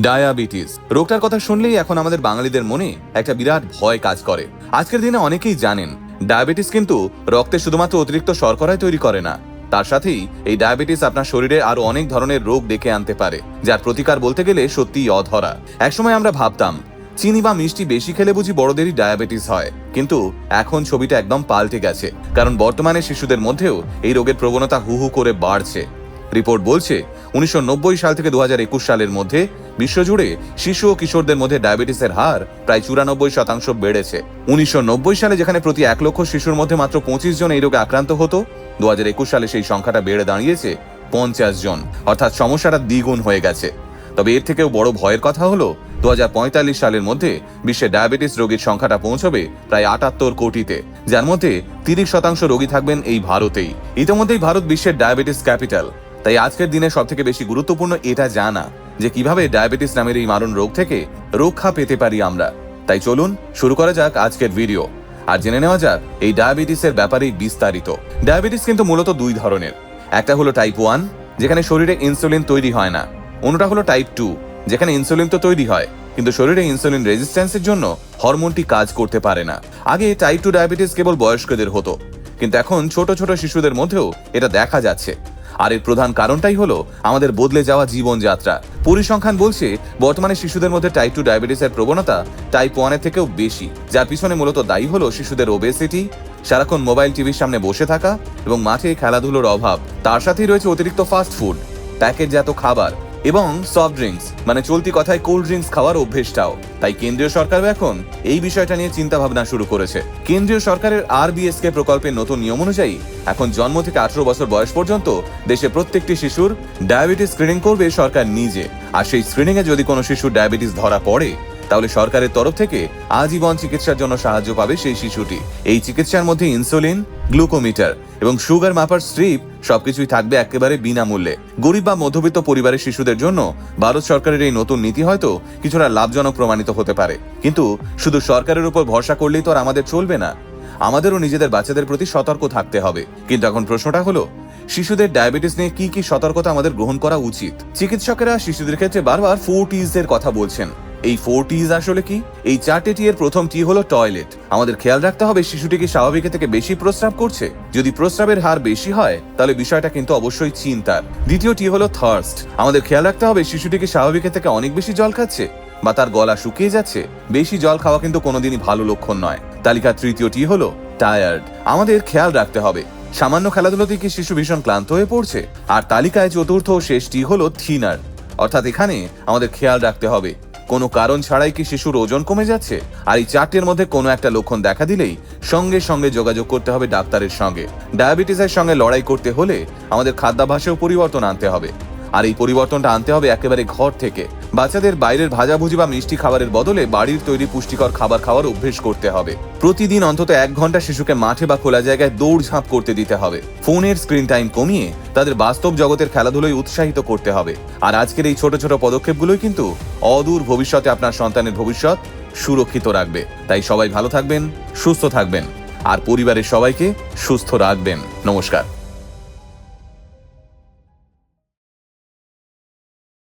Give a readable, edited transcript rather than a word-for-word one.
Diabetes রোগটার কথা শুনলেই এখন আমাদের বাঙালিদের মনে একটা বিরাট ভয় কাজ করে। আজকের দিনে অনেকেই জানেন ডায়াবেটিস কিন্তু রক্তে শুধুমাত্র অতিরিক্ত শর্করাই তৈরি করে না, তার সাথেই এই ডায়াবেটিস আপনার শরীরে আরো অনেক ধরনের রোগ ডেকে আনতে পারে, যার প্রতিকার বলতে গেলে সত্যিই অধরা। একসময় আমরা ভাবতাম চিনি বা মিষ্টি বেশি খেলে বুঝি বড়দেরই ডায়াবেটিস হয়, কিন্তু এখন ছবিটা একদম পাল্টে গেছে। কারণ বর্তমানে শিশুদের মধ্যেও এই রোগের প্রবণতা হু হু করে বাড়ছে। রিপোর্ট বলছে 1990 সাল থেকে 2021 সালের মধ্যে বিশ্বজুড়ে শিশু ও কিশোরদের মধ্যে ডায়াবেটিসের হার প্রায় 94% বেড়েছে। 1990 সালে যেখানে প্রতি 1 লক্ষ শিশুর মধ্যে মাত্র 25 জন এই রোগে আক্রান্ত হতো, 2021 সালে সেই সংখ্যাটা বেড়ে দাঁড়িয়েছে 50 জন, অর্থাৎ সমস্যাটা দ্বিগুণ হয়ে গেছে। তবে এর থেকেও বড় ভয়ের কথা হলো 2045 সালের মধ্যে বিশ্বে ডায়াবেটিস রোগীর সংখ্যাটা পৌঁছবে প্রায় 78 কোটিতে, যার মধ্যে 30% রোগী থাকবেন এই ভারতেই। ইতিমধ্যেই ভারত বিশ্বের ডায়াবেটিস ক্যাপিটাল। তাই আজকের দিনে সব থেকে বেশি গুরুত্বপূর্ণ এটা জানা যে কিভাবে ডায়াবেটিস নামের এই মারণ রোগ থেকে রক্ষা পেতে পারি আমরা। তাই চলুন শুরু করা যাক আজকের ভিডিও, আর জেনে নেওয়া যাক এই ডায়াবেটিসের ব্যাপারে বিস্তারিত। ডায়াবেটিস কিন্তু মূলত দুই ধরনের। একটা হলো টাইপ 1, যেখানে শরীরে ইনসুলিন তৈরি হয় না। অন্যটা হলো টাইপ 2, যেখানে ইনসুলিন তো তৈরি হয় কিন্তু শরীরে ইনসুলিন রেজিস্ট্যান্সের জন্য হরমোনটি কাজ করতে পারে না। আগে টাইপ 2 ডায়াবেটিস কেবল বয়স্কদের হতো, কিন্তু এখন ছোট ছোট শিশুদের মধ্যেও এটা দেখা যাচ্ছে। আর এর প্রধান কারণটাই হলো আমাদের বদলে যাওয়া জীবনযাত্রা। পরিসংখ্যান বলছে বর্তমানে শিশুদের মধ্যে টাইপ 2 ডায়াবেটিসের প্রবণতা টাইপ 1 এর থেকেও বেশি, যার পিছনে মূলত দায়ী হলো শিশুদের ওবেসিটি, সারাক্ষণ মোবাইল টিভির সামনে বসে থাকা এবং মাঠে খেলাধুলোর অভাব। তার সাথেই রয়েছে অতিরিক্ত ফাস্ট ফুড, প্যাকেটজাত খাবার এবং সফট ড্রিঙ্কস, মানে চলতি কথায় কোল্ড ড্রিঙ্কস খাওয়ার অভ্যেসটাও। তাই কেন্দ্রীয় সরকার এখন এই বিষয়টা নিয়ে চিন্তা ভাবনা শুরু করেছে। কেন্দ্রীয় সরকারের RBSK প্রকল্পের নতুন নিয়ম অনুযায়ী এখন জন্ম থেকে 18 বছর বয়স পর্যন্ত দেশে প্রত্যেকটি শিশুর ডায়াবেটিস স্ক্রিনিং করবে সরকার নিজে। আর সেই স্ক্রিনিং এ যদি কোনো শিশুর ডায়াবেটিস ধরা পড়ে, তাহলে সরকারের তরফ থেকে আজীবন চিকিৎসার জন্য সাহায্য পাবে সেই শিশুটি। এই চিকিৎসার মধ্যে ইনসুলিন, গ্লুকোমিটার এবং সুগার মাপার স্ট্রিপ সবকিছুই থাকবে একেবারে বিনামূল্যে। গরিব বা মধ্যবিত্ত পরিবারের শিশুদের জন্য ভারত সরকারের এই নতুন নীতি হয়তো কিছুটা লাভজনক প্রমাণিত হতে পারে, কিন্তু শুধু সরকারের উপর ভরসা করলেই তো আর আমাদের চলবে না। আমাদেরও নিজেদের বাচ্চাদের প্রতি সতর্ক থাকতে হবে। কিন্তু এখন প্রশ্নটা হলো, শিশুদের ডায়াবেটিস নিয়ে কি কি সতর্কতা আমাদের গ্রহণ করা উচিত? চিকিৎসকেরা শিশুদের ক্ষেত্রে বারবার 4 T's এর কথা বলছেন। এই 4 T's আসলে কি? এই 4টে টি এর প্রথম টি হলো টয়লেট। আমাদের খেয়াল রাখতে হবে শিশুটি কি স্বাভাবিকের থেকে বেশি প্রস্রাব করছে। যদি প্রস্রাবের হার বেশি হয় তাহলে বিষয়টা কিন্তু অবশ্যই চিন্তার। দ্বিতীয় টি হলো থার্স্ট। আমাদের খেয়াল রাখতে হবে শিশুটি কি স্বাভাবিকের থেকে অনেক বেশি জল খাচ্ছে বা তার গলা শুকিয়ে যাচ্ছে। বেশি জল খাওয়া কিন্তু কোনোদিনই ভালো লক্ষণ নয়। তালিকার তৃতীয় টি হলো টায়ার্ড। আমাদের খেয়াল রাখতে হবে সামান্য খেলাধুলাতে কি শিশু ভীষণ ক্লান্ত হয়ে পড়ছে। আর তালিকায় চতুর্থ ও শেষ টি হলো থিনার, অর্থাৎ এখানে আমাদের খেয়াল রাখতে হবে কোনো কারণ ছাড়াই কি শিশুর ওজন কমে যাচ্ছে। আর এই 4টের মধ্যে কোনো একটা লক্ষণ দেখা দিলেই সঙ্গে সঙ্গে যোগাযোগ করতে হবে ডাক্তারের সঙ্গে। ডায়াবেটিসের সঙ্গে লড়াই করতে হলে আমাদের খাদ্যাভ্যাসেও পরিবর্তন আনতে হবে, আর এই পরিবর্তনটা আনতে হবে একেবারে ঘর থেকে। বাচ্চাদের বাইরের ভাজাভুজি বা মিষ্টি খাবারের বদলে বাড়ির তৈরি পুষ্টিকর খাবার খাওয়ার অভ্যেস করতে হবে। প্রতিদিন অন্তত 1 ঘন্টা শিশুকে মাঠে বা খোলা জায়গায় দৌড়ঝাঁপ করতে দিতে হবে। ফোনের স্ক্রিন টাইম কমিয়ে তাদের বাস্তব জগতের খেলাধুলোয় উৎসাহিত করতে হবে। আর আজকের এই ছোট ছোট পদক্ষেপগুলোই কিন্তু অদূর ভবিষ্যতে আপনার সন্তানের ভবিষ্যৎ সুরক্ষিত রাখবে। তাই সবাই ভালো থাকবেন, সুস্থ থাকবেন আর পরিবারের সবাইকে সুস্থ রাখবেন। নমস্কার।